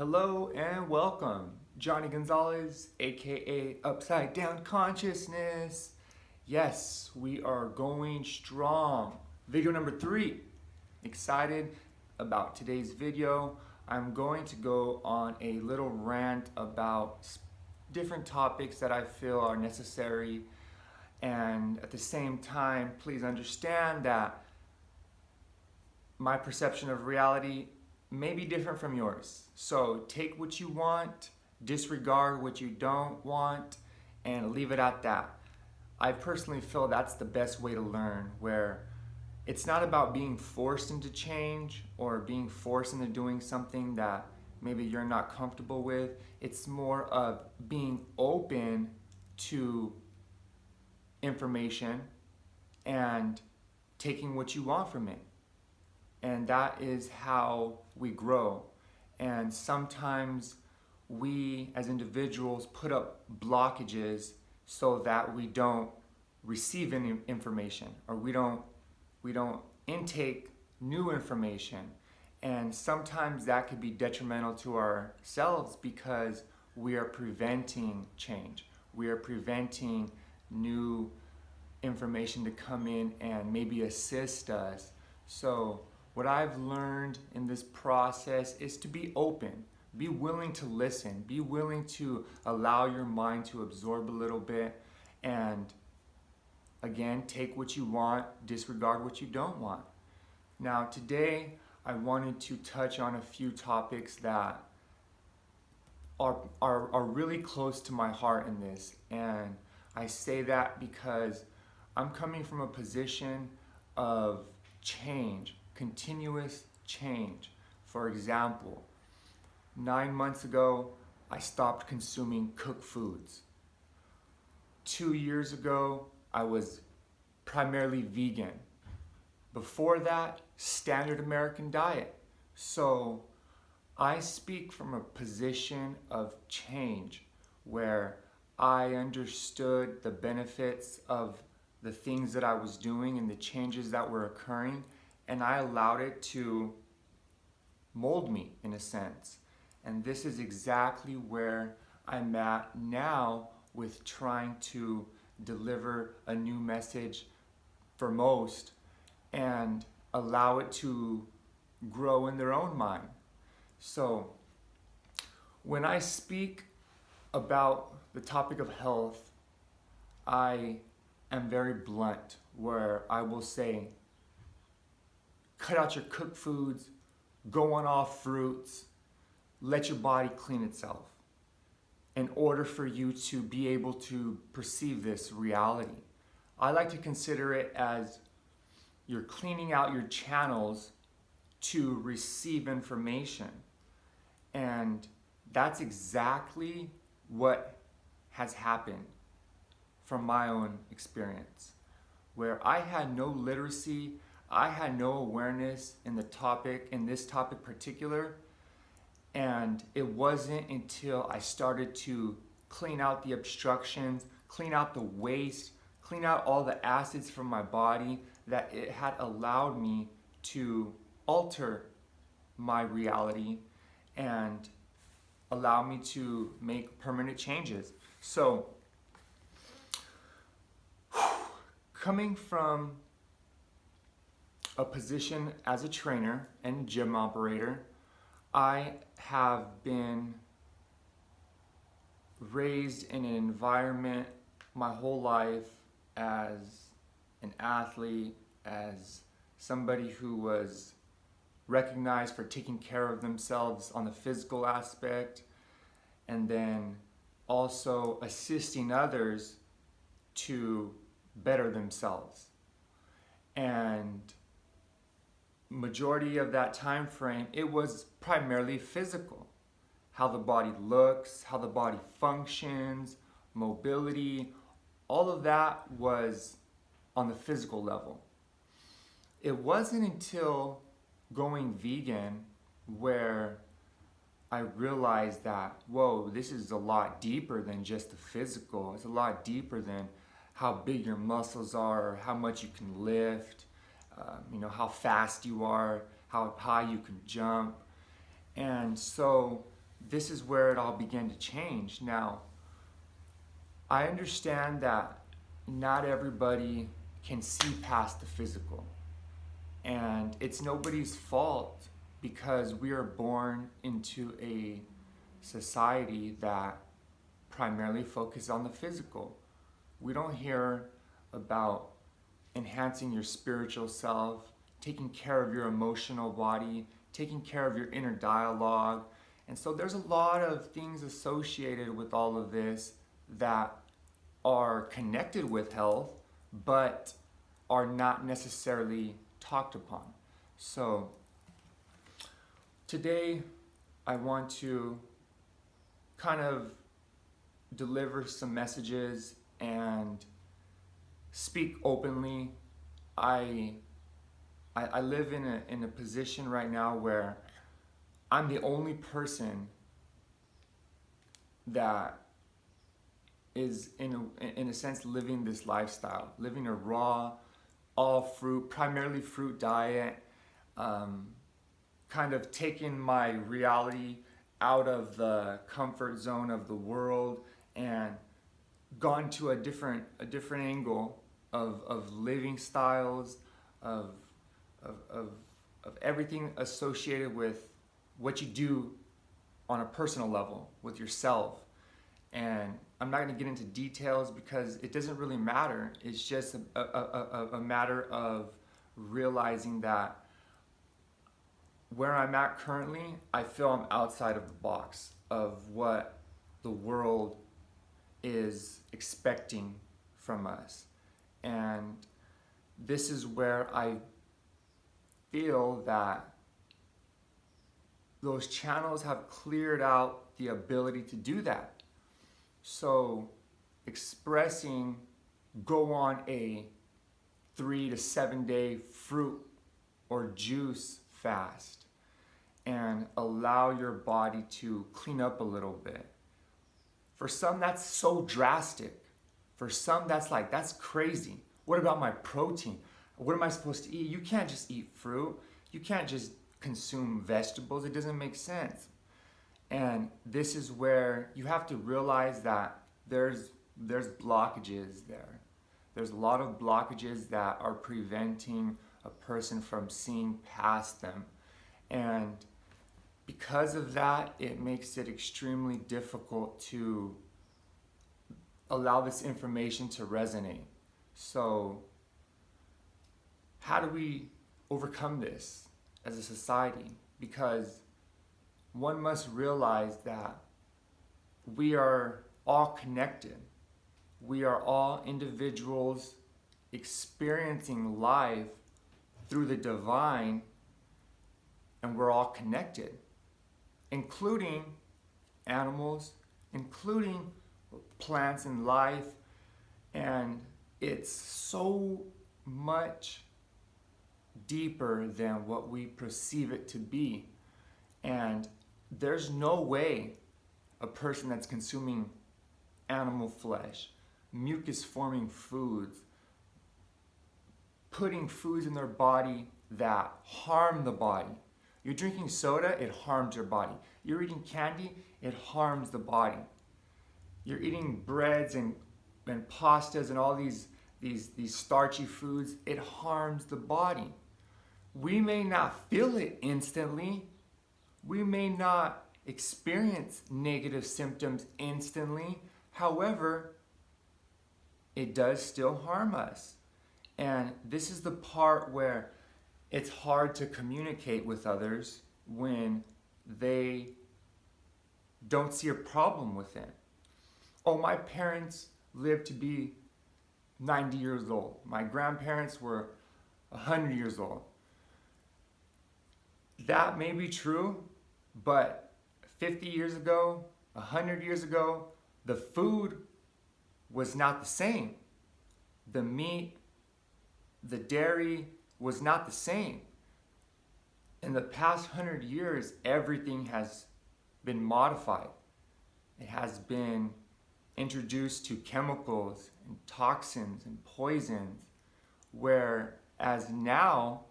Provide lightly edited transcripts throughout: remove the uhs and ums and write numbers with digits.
Hello and welcome, Johnny Gonzalez, aka Upside Down Consciousness. Yes, we are going strong. Video number 3. Excited about today's video. I'm going to go on a little rant about different topics that I feel are necessary, and at the same time, please understand that my perception of reality may be different from yours. So take what you want, disregard what you don't want, and leave it at that. I personally feel that's the best way to learn, where it's not about being forced into change or being forced into doing something that maybe you're not comfortable with. It's more of being open to information and taking what you want from it. And that is how we grow. And sometimes we as individuals put up blockages so that we don't receive any information, or we don't intake new information. And sometimes that could be detrimental to ourselves because we are preventing change. We are preventing new information to come in and maybe assist us. So what I've learned in this process is to be open, be willing to listen, be willing to allow your mind to absorb a little bit, and again, take what you want, disregard what you don't want. Now today, I wanted to touch on a few topics that are really close to my heart in this, and I say that because I'm coming from a position of change, continuous change. For example, 9 months ago, I stopped consuming cooked foods. 2 years ago, I was primarily vegan. Before that, standard American diet. So I speak from a position of change where I understood the benefits of the things that I was doing and the changes that were occurring, and I allowed it to mold me in a sense. And this is exactly where I'm at now with trying to deliver a new message for most and allow it to grow in their own mind. So when I speak about the topic of health, I am very blunt, where I will say, cut out your cooked foods, go on all fruits, let your body clean itself in order for you to be able to perceive this reality. I like to consider it as you're cleaning out your channels to receive information. And that's exactly what has happened from my own experience, where I had no literacy, I had no awareness in this topic particular, and it wasn't until I started to clean out the obstructions, clean out the waste, clean out all the acids from my body, that it had allowed me to alter my reality and allow me to make permanent changes. So, coming from a position as a trainer and gym operator, I have been raised in an environment my whole life as an athlete, as somebody who was recognized for taking care of themselves on the physical aspect, and then also assisting others to better themselves. And majority of that time frame, it was primarily physical. How the body looks, how the body functions, mobility, all of that was on the physical level. It wasn't until going vegan where I realized that, whoa, this is a lot deeper than just the physical. It's a lot deeper than how big your muscles are, or how much you can lift, how fast you are, how high you can jump. And so this is where it all began to change. Now, I understand that not everybody can see past the physical. And it's nobody's fault because we are born into a society that primarily focuses on the physical. We don't hear about enhancing your spiritual self, taking care of your emotional body, taking care of your inner dialogue. And so there's a lot of things associated with all of this that are connected with health, but are not necessarily talked upon. So today I want to kind of deliver some messages and speak openly. I live in a position right now where I'm the only person that is in a sense living this lifestyle, living a raw, all fruit, primarily fruit diet, kind of taking my reality out of the comfort zone of the world and gone to a different angle of living styles, of everything associated with what you do on a personal level with yourself. And I'm not going to get into details because it doesn't really matter. It's just a matter of realizing that where I'm at currently, I feel I'm outside of the box of what the world is expecting from us. And this is where I feel that those channels have cleared out the ability to do that. So expressing, go on a 3 to 7 day fruit or juice fast and allow your body to clean up a little bit. For some, that's so drastic. For some, that's crazy. What about my protein? What am I supposed to eat? You can't just eat fruit. You can't just consume vegetables. It doesn't make sense. And this is where you have to realize that there's blockages there. There's a lot of blockages that are preventing a person from seeing past them. And because of that, it makes it extremely difficult to allow this information to resonate. So how do we overcome this as a society? Because one must realize that we are all connected. We are all individuals experiencing life through the divine, and we're all connected, including animals, including plants and life. And it's so much deeper than what we perceive it to be. And there's no way a person that's consuming animal flesh, mucus forming foods, putting foods in their body that harm the body. You're drinking soda, it harms your body. You're eating candy, it harms the body. You're eating breads and pastas and all these starchy foods, it harms the body. We may not feel it instantly. We may not experience negative symptoms instantly. However, it does still harm us. And this is the part where it's hard to communicate with others when they don't see a problem with it. Oh, my parents lived to be 90 years old. My grandparents were 100 years old. That may be true, but 50 years ago, 100 years ago, the food was not the same. The meat, the dairy was not the same. In the past 100 years, everything has been modified. It has been introduced to chemicals and toxins and poisons, whereas now,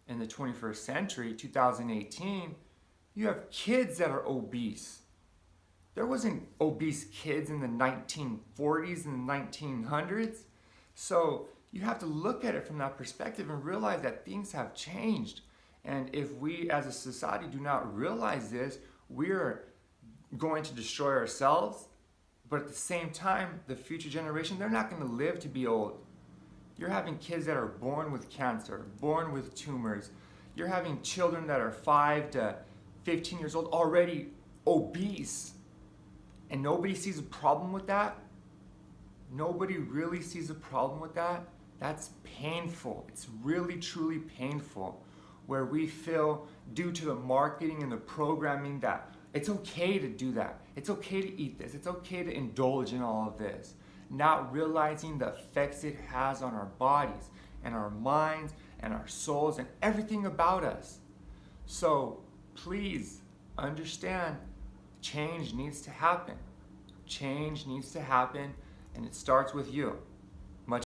in the 21st century, 2018, you have kids that are obese. There wasn't obese kids in the 1940s and the 1900s. So you have to look at it from that perspective and realize that things have changed. And if we as a society do not realize this, we're going to destroy ourselves. But at the same time, the future generation, they're not going to live to be old. You're having kids that are born with cancer, born with tumors. You're having children that are 5 to 15 years old already obese. And nobody sees a problem with that. Nobody really sees a problem with that. That's painful. It's really, truly painful. Where we feel, due to the marketing and the programming, that it's okay to do that. It's okay to eat this. It's okay to indulge in all of this. Not realizing the effects it has on our bodies and our minds and our souls and everything about us. So please understand, change needs to happen. Change needs to happen, and it starts with you.